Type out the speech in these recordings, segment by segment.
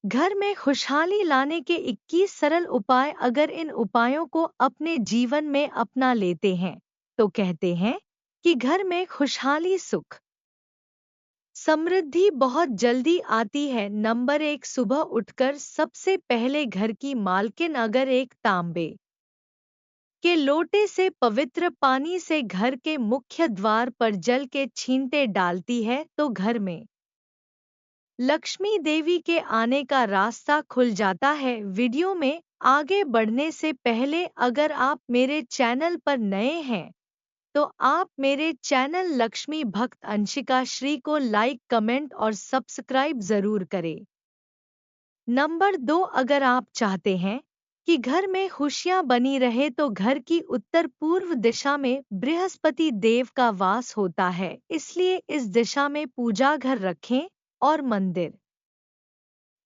घर में खुशहाली लाने के 21 सरल उपाय। अगर इन उपायों को अपने जीवन में अपना लेते हैं तो कहते हैं कि घर में खुशहाली, सुख, समृद्धि बहुत जल्दी आती है। नंबर 1, सुबह उठकर सबसे पहले घर की मालकिन अगर एक तांबे के लोटे से पवित्र पानी से घर के मुख्य द्वार पर जल के छींटे डालती है तो घर में लक्ष्मी देवी के आने का रास्ता खुल जाता है। वीडियो में आगे बढ़ने से पहले अगर आप मेरे चैनल पर नए हैं तो आप मेरे चैनल लक्ष्मी भक्त अंशिका श्री को लाइक, कमेंट और सब्सक्राइब जरूर करें। नंबर 2, अगर आप चाहते हैं कि घर में खुशियां बनी रहे तो घर की उत्तर पूर्व दिशा में बृहस्पति देव का वास होता है, इसलिए इस दिशा में पूजा घर रखें और मंदिर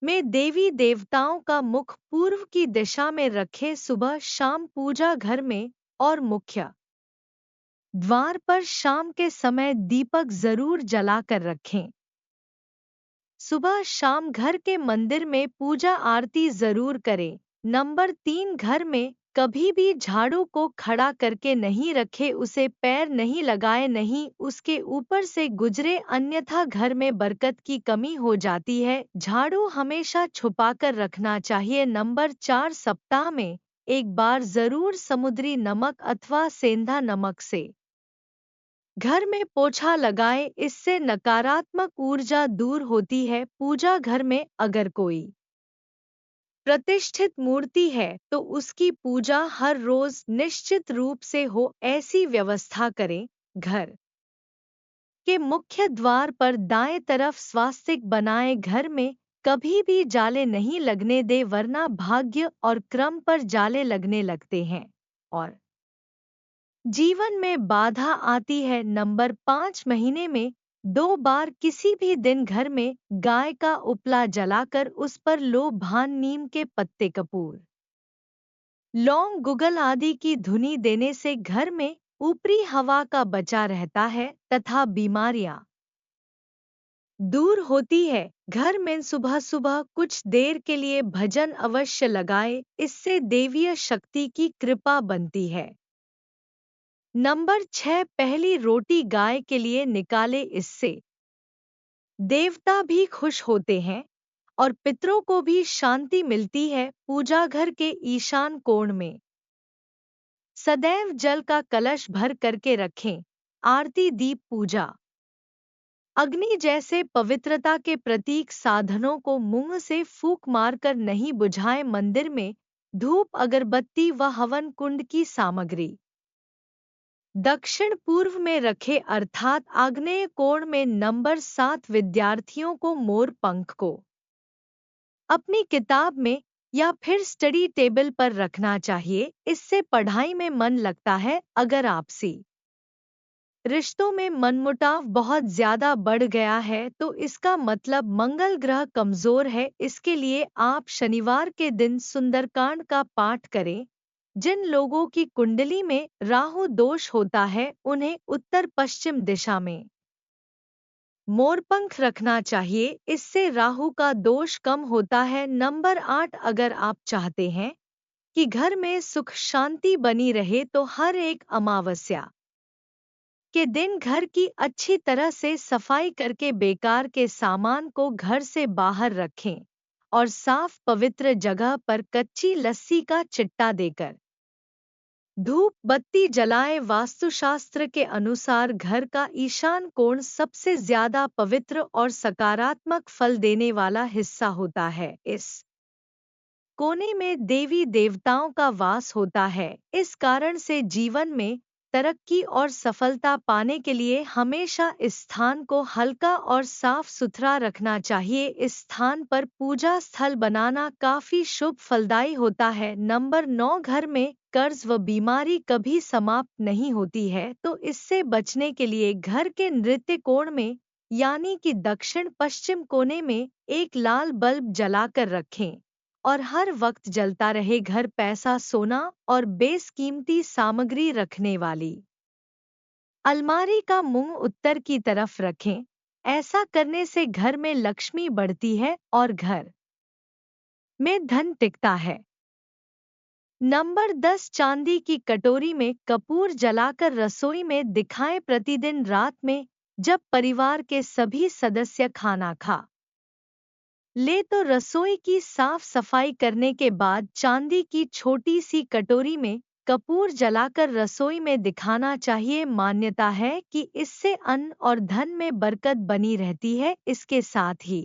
में देवी देवताओं का मुख पूर्व की दिशा में रखें। सुबह शाम पूजा घर में और मुख्य द्वार पर शाम के समय दीपक जरूर जलाकर रखें। सुबह शाम घर के मंदिर में पूजा आरती जरूर करें। नंबर 3, घर में कभी भी झाड़ू को खड़ा करके नहीं रखे, उसे पैर नहीं लगाए, नहीं उसके ऊपर से गुजरे, अन्यथा घर में बरकत की कमी हो जाती है। झाड़ू हमेशा छुपाकर रखना चाहिए। नंबर 4, सप्ताह में एक बार जरूर समुद्री नमक अथवा सेंधा नमक से घर में पोछा लगाएं, इससे नकारात्मक ऊर्जा दूर होती है। पूजा घर में अगर कोई प्रतिष्ठित मूर्ति है तो उसकी पूजा हर रोज निश्चित रूप से हो, ऐसी व्यवस्था करें। घर के मुख्य द्वार पर दाएं तरफ स्वास्तिक बनाएं। घर में कभी भी जाले नहीं लगने दे, वरना भाग्य और क्रम पर जाले लगने लगते हैं और जीवन में बाधा आती है। नंबर 5, महीने में 2 बार किसी भी दिन घर में गाय का उपला जलाकर उस पर लो भान, नीम के पत्ते, कपूर, लौंग, गुगल आदि की धुनी देने से घर में ऊपरी हवा का बचा रहता है तथा बीमारियां दूर होती है। घर में सुबह सुबह कुछ देर के लिए भजन अवश्य लगाए, इससे देवीय शक्ति की कृपा बनती है। नंबर 6, पहली रोटी गाय के लिए निकाले, इससे देवता भी खुश होते हैं और पितरों को भी शांति मिलती है। पूजा घर के ईशान कोण में सदैव जल का कलश भर करके रखें। आरती, दीप, पूजा अग्नि जैसे पवित्रता के प्रतीक साधनों को मुंह से फूंक मारकर नहीं बुझाएं। मंदिर में धूप, अगरबत्ती व हवन कुंड की सामग्री दक्षिण पूर्व में रखे, अर्थात आग्नेय कोण में। नंबर 7, विद्यार्थियों को मोर पंख को अपनी किताब में या फिर स्टडी टेबल पर रखना चाहिए, इससे पढ़ाई में मन लगता है। अगर आपसी रिश्तों में मनमुटाव बहुत ज्यादा बढ़ गया है तो इसका मतलब मंगल ग्रह कमजोर है। इसके लिए आप शनिवार के दिन सुंदरकांड का पाठ करें। जिन लोगों की कुंडली में राहु दोष होता है उन्हें उत्तर पश्चिम दिशा में मोरपंख रखना चाहिए, इससे राहु का दोष कम होता है। नंबर 8, अगर आप चाहते हैं कि घर में सुख शांति बनी रहे तो हर एक अमावस्या के दिन घर की अच्छी तरह से सफाई करके बेकार के सामान को घर से बाहर रखें और साफ पवित्र जगह पर कच्ची लस्सी का चिट्टा देकर धूप बत्ती जलाएं। वास्तुशास्त्र के अनुसार घर का ईशान कोण सबसे ज्यादा पवित्र और सकारात्मक फल देने वाला हिस्सा होता है। इस कोने में देवी देवताओं का वास होता है। इस कारण से जीवन में तरक्की और सफलता पाने के लिए हमेशा इस स्थान को हल्का और साफ सुथरा रखना चाहिए। इस स्थान पर पूजा स्थल बनाना काफी शुभ फलदायी होता है। नंबर 9, घर में कर्ज व बीमारी कभी समाप्त नहीं होती है तो इससे बचने के लिए घर के नृत्य कोण में यानी कि दक्षिण पश्चिम कोने में एक लाल बल्ब जलाकर रखें और हर वक्त जलता रहे। घर पैसा, सोना और बेशकीमती सामग्री रखने वाली अलमारी का मुंह उत्तर की तरफ रखें। ऐसा करने से घर में लक्ष्मी बढ़ती है और घर में धन टिकता है। नंबर 10, चांदी की कटोरी में कपूर जलाकर रसोई में दिखाएं प्रतिदिन रात में, जब परिवार के सभी सदस्य खाना खा ले तो रसोई की साफ सफाई करने के बाद चांदी की छोटी सी कटोरी में कपूर जलाकर रसोई में दिखाना चाहिए। मान्यता है कि इससे अन्न और धन में बरकत बनी रहती है। इसके साथ ही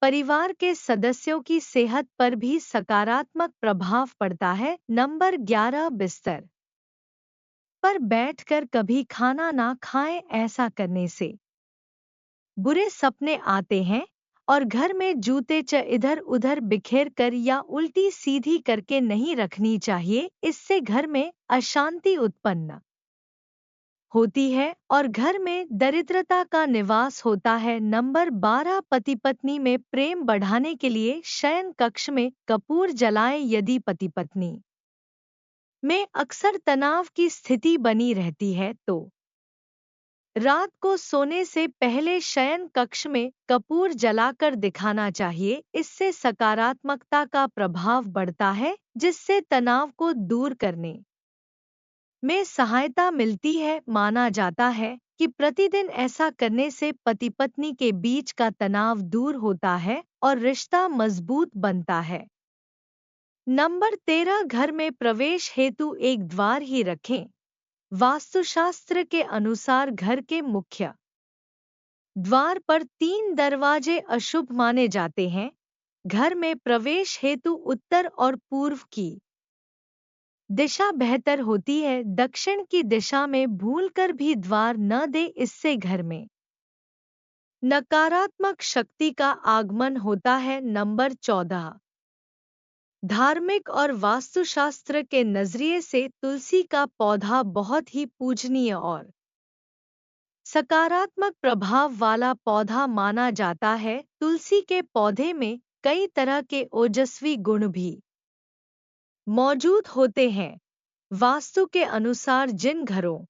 परिवार के सदस्यों की सेहत पर भी सकारात्मक प्रभाव पड़ता है। नंबर 11, बिस्तर पर बैठकर कभी खाना ना खाएं। ऐसा करने से बुरे सपने आते हैं और घर में जूते इधर उधर बिखेर कर या उल्टी सीधी करके नहीं रखनी चाहिए। इससे घर में अशांति उत्पन्न होती है और घर में दरिद्रता का निवास होता है। नंबर 12, पति पत्नी में प्रेम बढ़ाने के लिए शयन कक्ष में कपूर जलाएं। यदि पति पत्नी में अक्सर तनाव की स्थिति बनी रहती है तो रात को सोने से पहले शयन कक्ष में कपूर जलाकर दिखाना चाहिए। इससे सकारात्मकता का प्रभाव बढ़ता है, जिससे तनाव को दूर करने में सहायता मिलती है। माना जाता है कि प्रतिदिन ऐसा करने से पति पत्नी के बीच का तनाव दूर होता है और रिश्ता मजबूत बनता है। नंबर 13, घर में प्रवेश हेतु एक द्वार ही रखें। वास्तुशास्त्र के अनुसार घर के मुख्य द्वार पर 3 दरवाजे अशुभ माने जाते हैं। घर में प्रवेश हेतु उत्तर और पूर्व की दिशा बेहतर होती है। दक्षिण की दिशा में भूलकर भी द्वार न दे, इससे घर में नकारात्मक शक्ति का आगमन होता है। नंबर 14, धार्मिक और वास्तुशास्त्र के नजरिए से तुलसी का पौधा बहुत ही पूजनीय और सकारात्मक प्रभाव वाला पौधा माना जाता है। तुलसी के पौधे में कई तरह के ओजस्वी गुण भी मौजूद होते हैं। वास्तु के अनुसार जिन घरों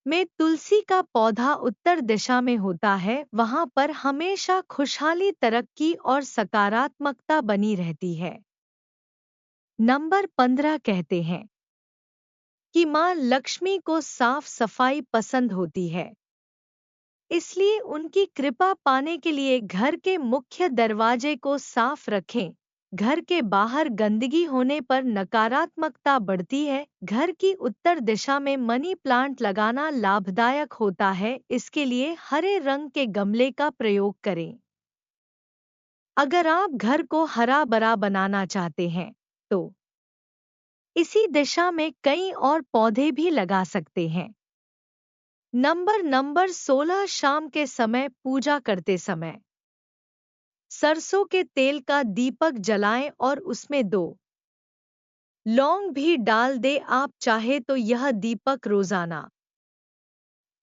में तुलसी का पौधा उत्तर दिशा में होता है, वहां पर हमेशा खुशहाली, तरक्की और सकारात्मकता बनी रहती है। नंबर 15, कहते हैं कि मां लक्ष्मी को साफ सफाई पसंद होती है, इसलिए उनकी कृपा पाने के लिए घर के मुख्य दरवाजे को साफ रखें। घर के बाहर गंदगी होने पर नकारात्मकता बढ़ती है। घर की उत्तर दिशा में मनी प्लांट लगाना लाभदायक होता है। इसके लिए हरे रंग के गमले का प्रयोग करें। अगर आप घर को हरा भरा बनाना चाहते हैं तो इसी दिशा में कई और पौधे भी लगा सकते हैं। नंबर 16, शाम के समय पूजा करते समय सरसों के तेल का दीपक जलाएं और उसमें 2 लौंग भी डाल दे। आप चाहे तो यह दीपक रोजाना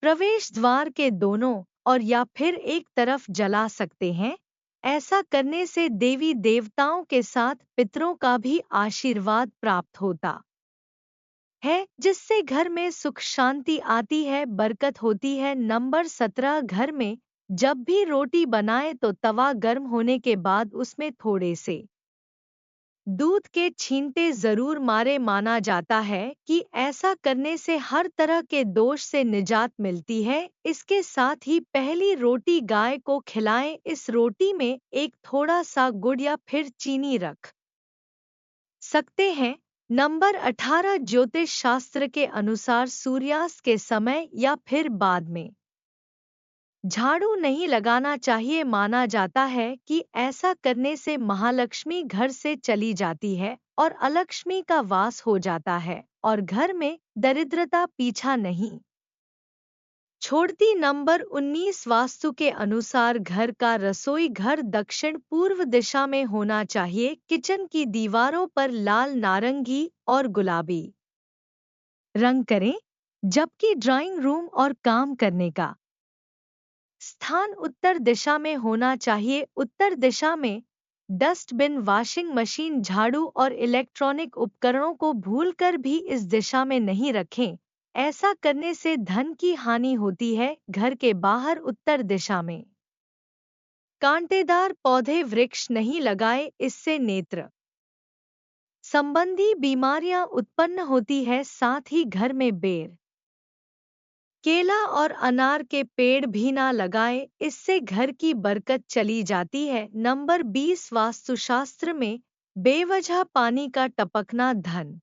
प्रवेश द्वार के दोनों और या फिर एक तरफ जला सकते हैं। ऐसा करने से देवी देवताओं के साथ पितरों का भी आशीर्वाद प्राप्त होता है, जिससे घर में सुख शांति आती है, बरकत होती है। नंबर 17, घर में जब भी रोटी बनाए तो तवा गर्म होने के बाद उसमें थोड़े से दूध के छींटे जरूर मारे। माना जाता है कि ऐसा करने से हर तरह के दोष से निजात मिलती है। इसके साथ ही पहली रोटी गाय को खिलाएं। इस रोटी में एक थोड़ा सा गुड़ या फिर चीनी रख सकते हैं। नंबर 18, ज्योतिष शास्त्र के अनुसार सूर्यास्त के समय या फिर बाद में झाड़ू नहीं लगाना चाहिए। माना जाता है कि ऐसा करने से महालक्ष्मी घर से चली जाती है और अलक्ष्मी का वास हो जाता है और घर में दरिद्रता पीछा नहीं छोड़ती। नंबर 19, वास्तु के अनुसार घर का रसोई घर दक्षिण पूर्व दिशा में होना चाहिए। किचन की दीवारों पर लाल, नारंगी और गुलाबी रंग करें, जबकि ड्राइंग रूम और काम करने का स्थान उत्तर दिशा में होना चाहिए। उत्तर दिशा में डस्टबिन, वॉशिंग मशीन, झाड़ू और इलेक्ट्रॉनिक उपकरणों को भूलकर भी इस दिशा में नहीं रखें। ऐसा करने से धन की हानि होती है। घर के बाहर उत्तर दिशा में कांटेदार पौधे वृक्ष नहीं लगाए, इससे नेत्र संबंधी बीमारियां उत्पन्न होती है। साथ ही घर में बेर, केला और अनार के पेड़ भी ना लगाएं, इससे घर की बरकत चली जाती है। नंबर 20 वास्तुशास्त्र में बेवजह पानी का टपकना धन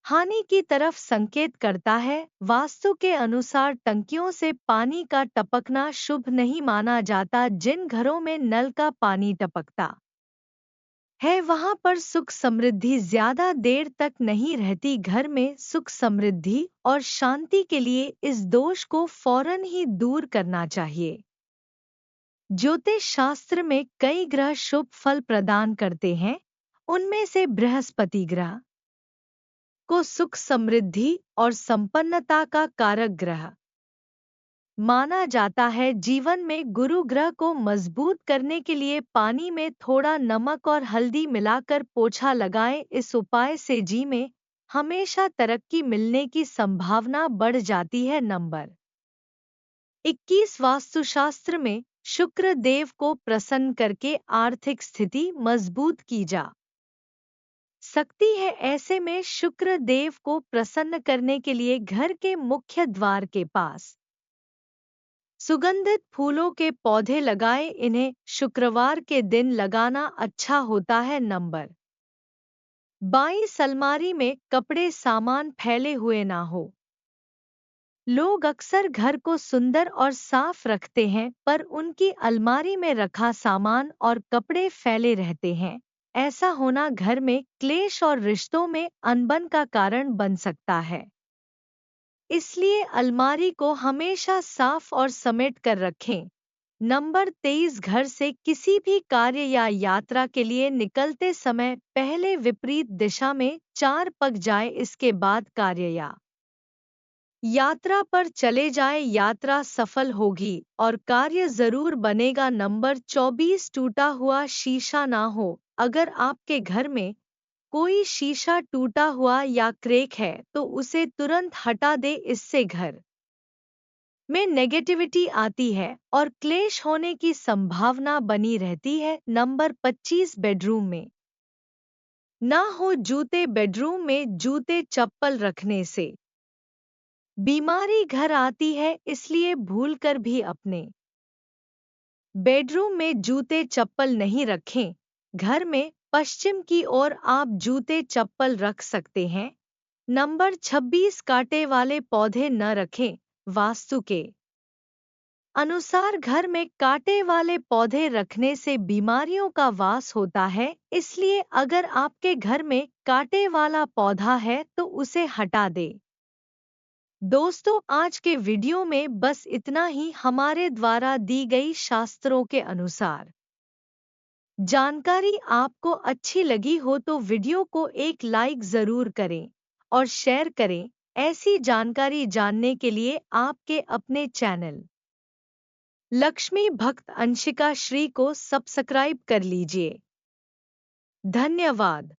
हानि की तरफ संकेत करता है। वास्तु के अनुसार टंकियों से पानी का टपकना शुभ नहीं माना जाता। जिन घरों में नल का पानी टपकता है वहां पर सुख समृद्धि ज्यादा देर तक नहीं रहती। घर में सुख समृद्धि और शांति के लिए इस दोष को फौरन ही दूर करना चाहिए। ज्योतिष शास्त्र में कई ग्रह शुभ फल प्रदान करते हैं। उनमें से बृहस्पति ग्रह को सुख समृद्धि और संपन्नता का कारक ग्रह माना जाता है। जीवन में गुरु ग्रह को मजबूत करने के लिए पानी में थोड़ा नमक और हल्दी मिलाकर पोछा लगाएं। इस उपाय से जी में हमेशा तरक्की मिलने की संभावना बढ़ जाती है। नंबर 21 वास्तुशास्त्र में शुक्र देव को प्रसन्न करके आर्थिक स्थिति मजबूत की जा सकती है। ऐसे में शुक्र देव को प्रसन्न करने के लिए घर के मुख्य द्वार के पास सुगंधित फूलों के पौधे लगाएं। इन्हें शुक्रवार के दिन लगाना अच्छा होता है। नंबर 22 अलमारी में कपड़े सामान फैले हुए ना हो। लोग अक्सर घर को सुंदर और साफ रखते हैं, पर उनकी अलमारी में रखा सामान और कपड़े फैले रहते हैं। ऐसा होना घर में क्लेश और रिश्तों में अनबन का कारण बन सकता है। इसलिए अलमारी को हमेशा साफ और समेट कर रखें। नंबर 23 घर से किसी भी कार्य या यात्रा के लिए निकलते समय पहले विपरीत दिशा में 4 पग जाए, इसके बाद कार्य या यात्रा पर चले जाए। यात्रा सफल होगी और कार्य जरूर बनेगा। नंबर 24 टूटा हुआ शीशा ना हो। अगर आपके घर में कोई शीशा टूटा हुआ या क्रैक है तो उसे तुरंत हटा दे। इससे घर में नेगेटिविटी आती है और क्लेश होने की संभावना बनी रहती है। नंबर 25 बेडरूम में ना हो जूते। बेडरूम में जूते चप्पल रखने से बीमारी घर आती है, इसलिए भूलकर भी अपने बेडरूम में जूते चप्पल नहीं रखें। घर में पश्चिम की ओर आप जूते चप्पल रख सकते हैं। नंबर 26 कांटे वाले पौधे न रखें। वास्तु के अनुसार घर में कांटे वाले पौधे रखने से बीमारियों का वास होता है, इसलिए अगर आपके घर में कांटे वाला पौधा है तो उसे हटा दें। दोस्तों, आज के वीडियो में बस इतना ही। हमारे द्वारा दी गई शास्त्रों के अनुसार जानकारी आपको अच्छी लगी हो तो वीडियो को एक लाइक जरूर करें और शेयर करें। ऐसी जानकारी जानने के लिए आपके अपने चैनल लक्ष्मी भक्त अंशिका श्री को सब्सक्राइब कर लीजिए। धन्यवाद।